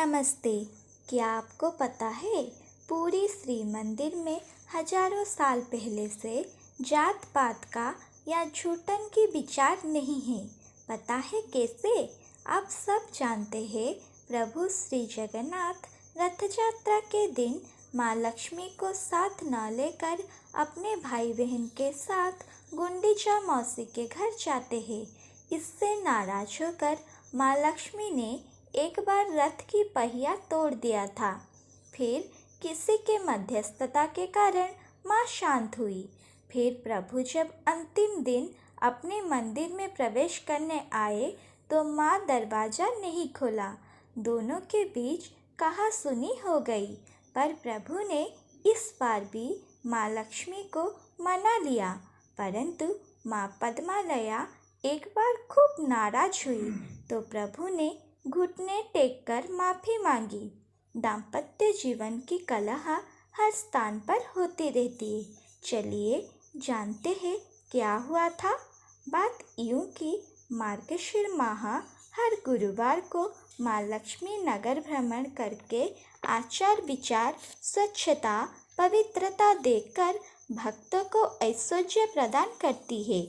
नमस्ते। क्या आपको पता है पूरी श्री मंदिर में हजारों साल पहले से जात पात का या झूठन की विचार नहीं है। पता है कैसे? आप सब जानते हैं प्रभु श्री जगन्नाथ रथ यात्रा के दिन माँ लक्ष्मी को साथ न लेकर अपने भाई बहन के साथ गुंडीचा मौसी के घर जाते हैं। इससे नाराज होकर माँ लक्ष्मी ने एक बार रथ की पहिया तोड़ दिया था। फिर किसी के मध्यस्थता के कारण माँ शांत हुई। फिर प्रभु जब अंतिम दिन अपने मंदिर में प्रवेश करने आए तो माँ दरवाज़ा नहीं खोला। दोनों के बीच कहासुनी हो गई, पर प्रभु ने इस बार भी माँ लक्ष्मी को मना लिया। परंतु माँ पद्मालया एक बार खूब नाराज हुई तो प्रभु ने घुटने टेक कर माफ़ी मांगी। दाम्पत्य जीवन की कलह हर स्थान पर होती रहती है। चलिए जानते हैं क्या हुआ था। बात यूँ कि मार्गशीर माह हर गुरुवार को माँ लक्ष्मी नगर भ्रमण करके आचार विचार स्वच्छता पवित्रता देकर भक्तों को ऐश्वर्य प्रदान करती है।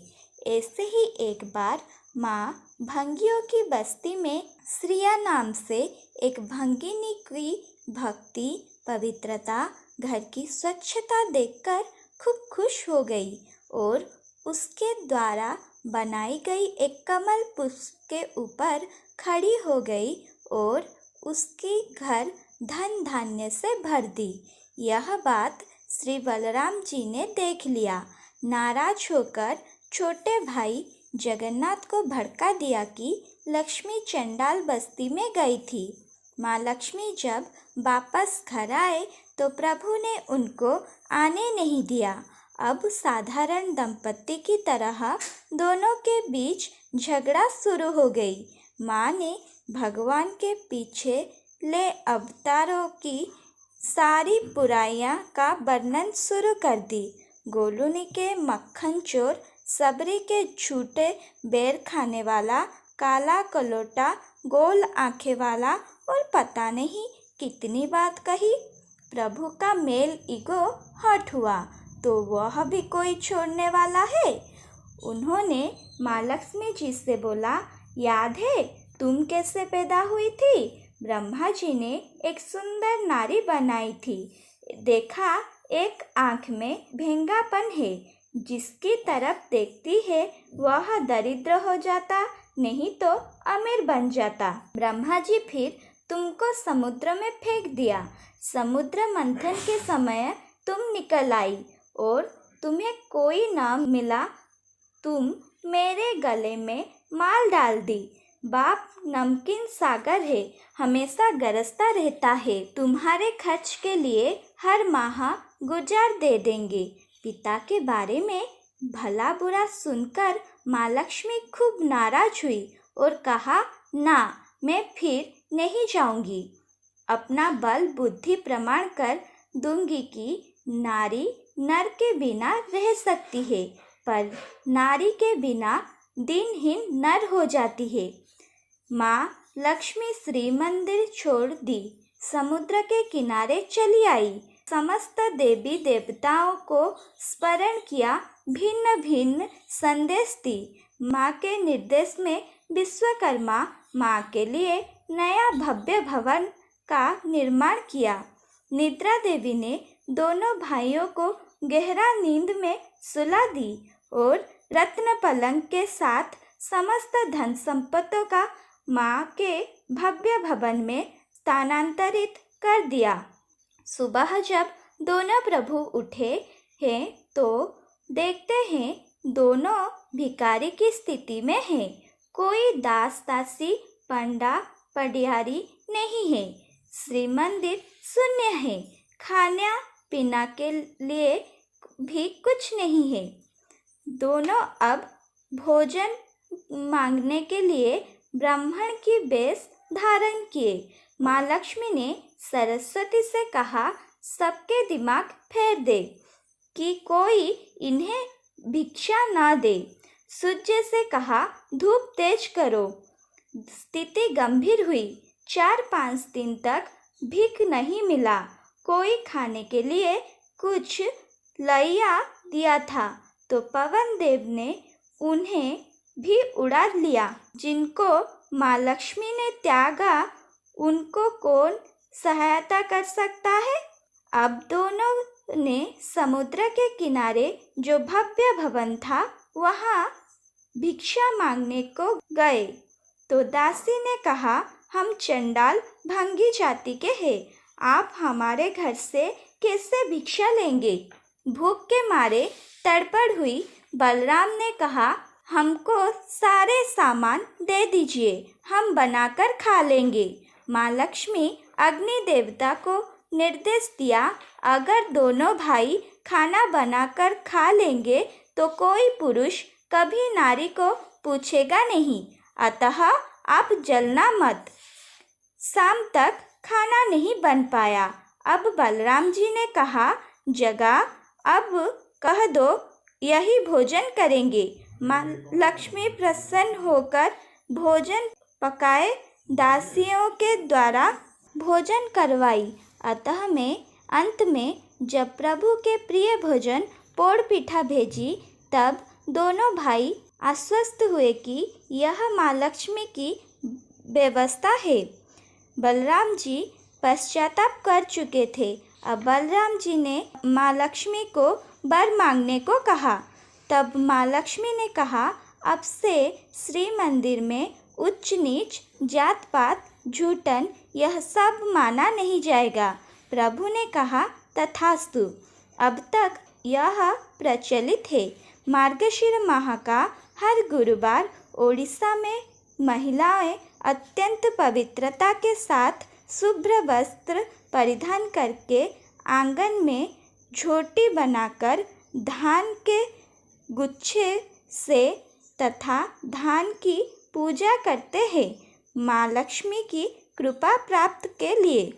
ऐसे ही एक बार माँ भंगियों की बस्ती में श्रिया नाम से एक भंगिनी की भक्ति पवित्रता घर की स्वच्छता देखकर खूब खुश हो गई और उसके द्वारा बनाई गई एक कमल पुष्प के ऊपर खड़ी हो गई और उसकी घर धन धान्य से भर दी। यह बात श्री बलराम जी ने देख लिया। नाराज होकर छोटे भाई जगन्नाथ को भड़का दिया कि लक्ष्मी चंडाल बस्ती में गई थी। माँ लक्ष्मी जब वापस घर आए तो प्रभु ने उनको आने नहीं दिया। अब साधारण दंपत्ति की तरह दोनों के बीच झगड़ा शुरू हो गई। माँ ने भगवान के पीछे ले अवतारों की सारी बुराइयां का वर्णन शुरू कर दी। गोलूनी के मक्खन चोर, सबरी के झूठे बेर खाने वाला, काला कलोटा, गोल आंखें वाला और पता नहीं कितनी बात कही। प्रभु का मेल ईगो हर्ट हुआ तो वह भी कोई छोड़ने वाला है। उन्होंने माँ लक्ष्मी जी से बोला, याद है तुम कैसे पैदा हुई थी? ब्रह्मा जी ने एक सुंदर नारी बनाई थी। देखा एक आँख में भेंगापन है, जिसकी तरफ देखती है वह दरिद्र हो जाता, नहीं तो अमीर बन जाता। ब्रह्मा जी फिर तुमको समुद्र में फेंक दिया। समुद्र मंथन के समय तुम निकल आई और तुम्हें कोई न मिला। तुम मेरे गले में माल डाल दी। बाप नमकीन सागर है, हमेशा गरजता रहता है। तुम्हारे खर्च के लिए हर माह गुजार दे देंगे। पिता के बारे में भला बुरा सुनकर माँ लक्ष्मी खूब नाराज हुई और कहा, ना, मैं फिर नहीं जाऊंगी। अपना बल बुद्धि प्रमाण कर दूंगी कि नारी नर के बिना रह सकती है, पर नारी के बिना दिनहीन नर हो जाती है। माँ लक्ष्मी श्री मंदिर छोड़ दी, समुद्र के किनारे चली आई। समस्त देवी देवताओं को स्मरण किया, भिन्न भिन्न संदेश दी। माँ के निर्देश में विश्वकर्मा माँ के लिए नया भव्य भवन का निर्माण किया। निद्रा देवी ने दोनों भाइयों को गहरा नींद में सुला दी और रत्न पलंग के साथ समस्त धन संपत्तियों का माँ के भव्य भवन में स्थानांतरित कर दिया। सुबह जब दोनों प्रभु उठे हैं तो देखते हैं दोनों भिखारी की स्थिति में हैं। कोई दास दासी पंडा पडियारी नहीं है। श्री मंदिर शून्य है। खाना पीना के लिए भी कुछ नहीं है। दोनों अब भोजन मांगने के लिए ब्राह्मण की वेश धारण किए। माँ लक्ष्मी ने सरस्वती से कहा, सबके दिमाग फेर दे कि कोई इन्हें भिक्षा ना दे। सूर्य से कहा, धूप तेज करो। स्थिति गंभीर हुई। 4-5 दिन तक भीख नहीं मिला। कोई खाने के लिए कुछ लइया दिया था तो पवन देव ने उन्हें भी उड़ा लिया। जिनको माँ लक्ष्मी ने त्यागा उनको कौन सहायता कर सकता है। अब दोनों ने समुद्र के किनारे जो भव्य भवन था वहाँ भिक्षा मांगने को गए तो दासी ने कहा, हम चंडाल भंगी जाति के हैं, आप हमारे घर से कैसे भिक्षा लेंगे। भूख के मारे तड़पड़ हुई बलराम ने कहा, हमको सारे सामान दे दीजिए, हम बनाकर खा लेंगे। माँ लक्ष्मी अग्नि देवता को निर्देश दिया, अगर दोनों भाई खाना बनाकर खा लेंगे तो कोई पुरुष कभी नारी को पूछेगा नहीं, अतः आप जलना मत। शाम तक खाना नहीं बन पाया। अब बलराम जी ने कहा, जगा अब कह दो यही भोजन करेंगे। माँ लक्ष्मी प्रसन्न होकर भोजन पकाए दासियों के द्वारा भोजन करवाई। अतः में अंत में जब प्रभु के प्रिय भोजन पोड़ पिठा भेजी तब दोनों भाई आश्वस्त हुए कि यह माँ लक्ष्मी की व्यवस्था है। बलराम जी पश्चाताप कर चुके थे। अब बलराम जी ने माँ लक्ष्मी को वर मांगने को कहा। तब माँ लक्ष्मी ने कहा, अब से श्री मंदिर में उच्च नीच, जात पात, झूठन यह सब माना नहीं जाएगा। प्रभु ने कहा, तथास्तु। अब तक यह प्रचलित है। मार्गशीर माह का हर गुरुवार ओडिशा में महिलाएं अत्यंत पवित्रता के साथ शुभ्र वस्त्र परिधान करके आंगन में झोटी बनाकर धान के गुच्छे से तथा धान की पूजा करते हैं, माँ लक्ष्मी की कृपा प्राप्त के लिए।